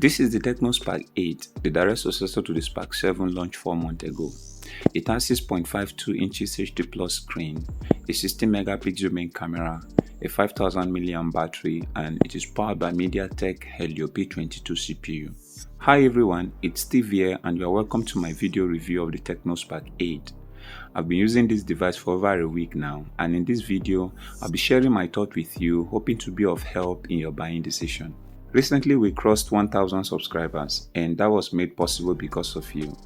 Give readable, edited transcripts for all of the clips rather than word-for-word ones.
This is the Tecno Spark 8, the direct successor to the Spark 7 launched 4 months ago. It has 6.52 inches HD Plus screen, a 16 megapixel main camera, a 5000 mAh battery, and it is powered by MediaTek Helio P22 CPU. Hi everyone, it's Steve here and you are welcome to my video review of the Tecno Spark 8. I've been using this device for over a week now, and in this video, I'll be sharing my thoughts with you, hoping to be of help in your buying decision. Recently, we crossed 1000 subscribers, and that was made possible because of you.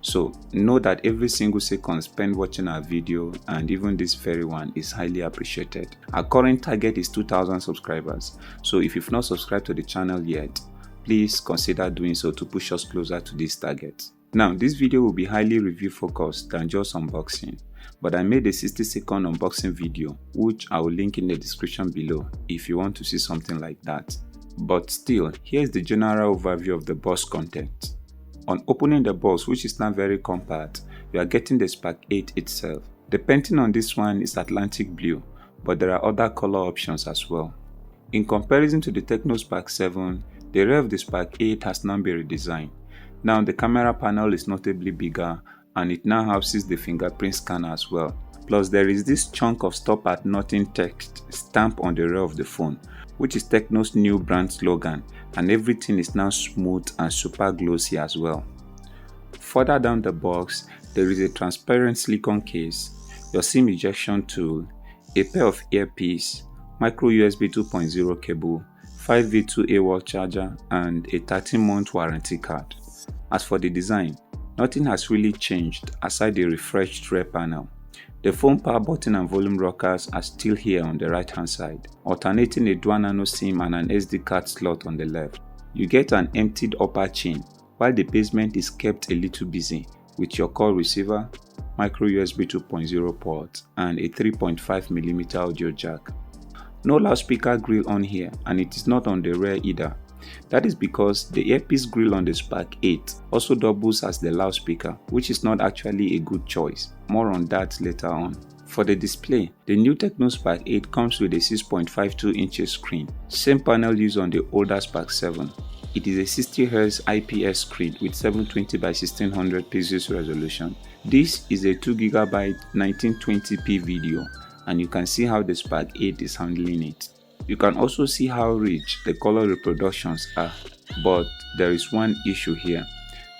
So, know that every single second spent watching our video, and even this very one, is highly appreciated. Our current target is 2000 subscribers, so if you've not subscribed to the channel yet, please consider doing so to push us closer to this target. Now, this video will be highly review focused than just unboxing, but I made a 60-second unboxing video, which I will link in the description below if you want to see something like that. But still, here's the general overview of the box content. On opening the box, which is now very compact, you are getting the Spark 8 itself. The painting on this one is Atlantic blue, but there are other color options as well. In comparison to the Tecno Spark 7, the rear of the Spark 8 has now been redesigned. Now the camera panel is notably bigger and it now houses the fingerprint scanner as well. Plus there is this chunk of "Stop at Nothing" text stamped on the rear of the phone, which is Tecno's new brand slogan, and everything is now smooth and super glossy as well. Further down the box, there is a transparent silicone case, your SIM ejection tool, a pair of earpiece, micro USB 2.0 cable, 5V2 AWOL charger, and a 13-month warranty card. As for the design, nothing has really changed aside the refreshed rear panel. The phone power button and volume rockers are still here on the right hand side, alternating a dual nano SIM and an SD card slot on the left. You get an emptied upper chin, while the basement is kept a little busy with your call receiver, micro USB 2.0 port, and a 3.5mm audio jack. No loudspeaker grill on here, and it is not on the rear either. That is because the earpiece grill on the Spark 8 also doubles as the loudspeaker, which is not actually a good choice. More on that later on. For the display, the new Tecno Spark 8 comes with a 6.52 inches screen, same panel used on the older Spark 7. It is a 60Hz IPS screen with 720 by 1600 pixels resolution. This is a 2GB 1920p video, and you can see how the Spark 8 is handling it. You can also see how rich the color reproductions are, but there is one issue here: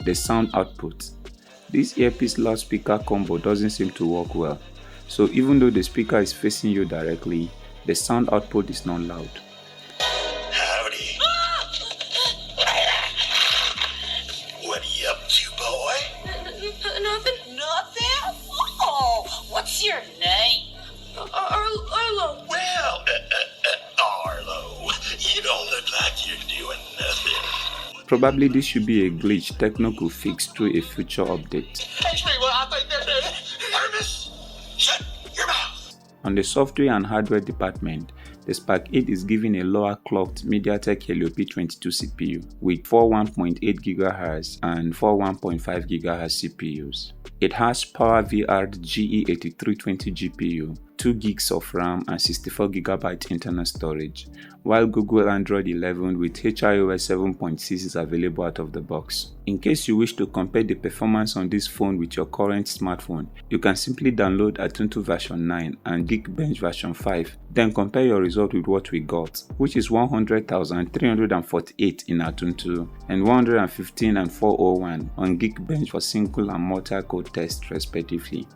the sound output. This earpiece loudspeaker combo doesn't seem to work well, so even though the speaker is facing you directly, the sound output is not loud. Howdy. What are you up to, boy? Nothing. Nothing? Oh, what's your name? Arlo. Well, Arlo, you don't look like you're doing nothing. Probably this should be a glitch Tecno could fix through a future update. Artemis, shut your mouth. On the software and hardware department, the Spark 8 is given a lower clocked MediaTek Helio P22 CPU with 4 1.8 GHz and 4 1.5 GHz CPUs. It has PowerVR GE8320 GPU, 2 GB of RAM and 64 GB internal storage, while Google Android 11 with HiOS 7.6 is available out of the box. In case you wish to compare the performance on this phone with your current smartphone, you can simply download Antutu version 9 and Geekbench version 5, then compare your result with what we got, which is 100,348 in Antutu and 115 and 401 on Geekbench for single and multi-core tests respectively.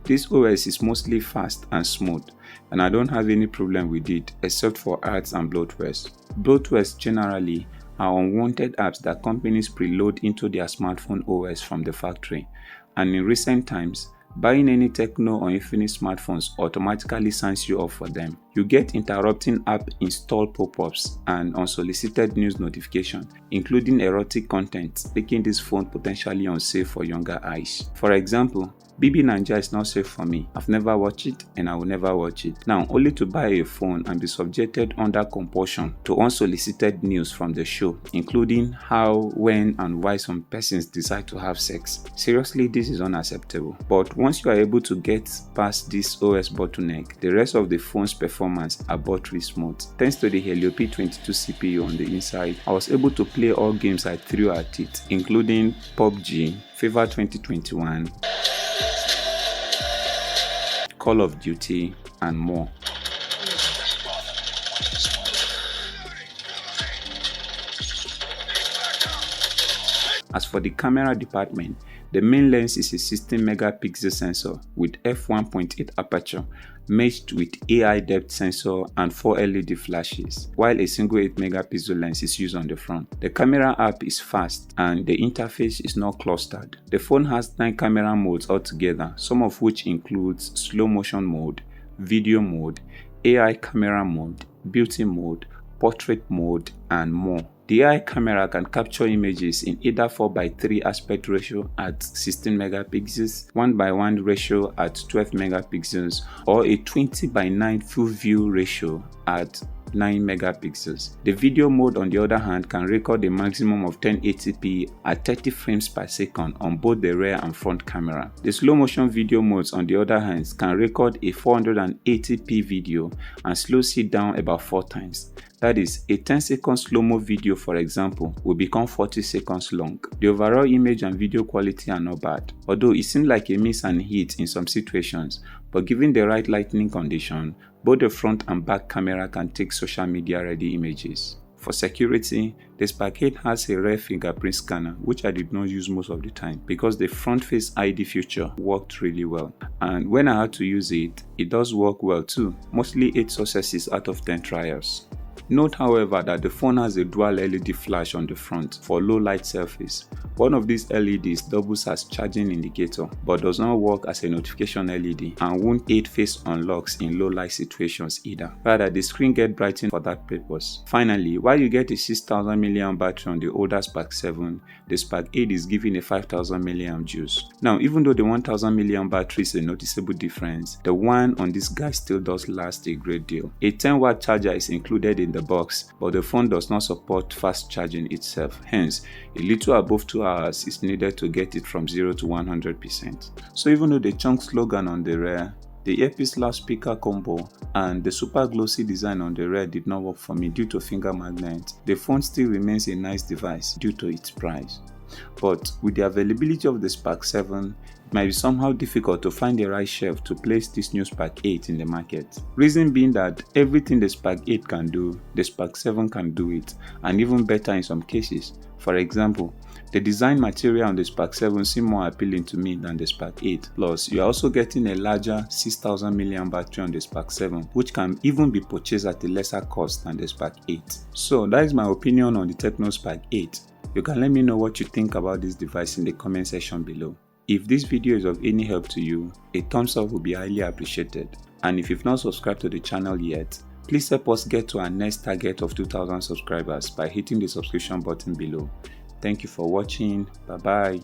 This OS is mostly fast and smooth, and I don't have any problem with it except for ads and bloatwares. Bloatwares generally are unwanted apps that companies preload into their smartphone OS from the factory, and in recent times, buying any Tecno or Infinix smartphones automatically signs you up for them. You get interrupting app install pop-ups and unsolicited news notifications, including erotic content, making this phone potentially unsafe for younger eyes. For example, BB Ninja is not safe for me. I've never watched it and I will never watch it. Now, only to buy a phone and be subjected under compulsion to unsolicited news from the show, including how, when, and why some persons decide to have sex. Seriously, this is unacceptable. But once you are able to get past this OS bottleneck, the rest of the phone's performance are buttery smooth. Thanks to the Helio P22 CPU on the inside, I was able to play all games I threw at it, including PUBG, FIFA 2021, Call of Duty, and more. As for the camera department, the main lens is a 16 megapixel sensor with f1.8 aperture matched with AI depth sensor and 4 LED flashes, while a single 8 megapixel lens is used on the front. The camera app is fast and the interface is not clustered. The phone has 9 camera modes altogether, some of which includes slow motion mode, video mode, AI camera mode, beauty mode, portrait mode, and more. The AI camera can capture images in either 4:3 aspect ratio at 16 megapixels, 1:1 ratio at 12 megapixels, or a 20:9 full view ratio at 9 megapixels. The video mode, on the other hand, can record a maximum of 1080p at 30 frames per second on both the rear and front camera. The slow motion video modes, on the other hand, can record a 480p video and slow it down about 4 times. That is, a 10-second slow-mo video, for example, will become 40 seconds long. The overall image and video quality are not bad, although it seemed like a miss and hit in some situations, but given the right lighting condition, both the front and back camera can take social media ready images. For security, the Spark 8 has a rear fingerprint scanner, which I did not use most of the time because the front face ID feature worked really well. And when I had to use it, it does work well too, mostly 8 successes out of 10 trials. Note, however, that the phone has a dual LED flash on the front for low light surface. One of these LEDs doubles as charging indicator but does not work as a notification LED and won't aid face unlocks in low light situations either. Rather, the screen gets brightened for that purpose. Finally, while you get a 6000 mAh battery on the older Spark 7, the Spark 8 is giving a 5000 mAh juice. Now, even though the 1000 mAh battery is a noticeable difference, the one on this guy still does last a great deal. A 10-watt charger is included in the box, but the phone does not support fast charging itself. Hence, a little above 2 hours is needed to get it from 0 to 100%. So even though the chunk slogan on the rear, the earpiece loudspeaker combo, and the super glossy design on the rear did not work for me due to finger magnet, the phone still remains a nice device due to its price. But with the availability of the Spark 7, it might be somehow difficult to find the right shelf to place this new Spark 8 in the market. Reason being that everything the Spark 8 can do, the Spark 7 can do it, and even better in some cases. For example, the design material on the Spark 7 seems more appealing to me than the Spark 8. Plus, you are also getting a larger 6000 mAh battery on the Spark 7, which can even be purchased at a lesser cost than the Spark 8. So that is my opinion on the Tecno Spark 8. You can let me know what you think about this device in the comment section below. If this video is of any help to you, a thumbs up will be highly appreciated. And if you've not subscribed to the channel yet, please help us get to our next target of 2000 subscribers by hitting the subscription button below. Thank you for watching. Bye bye.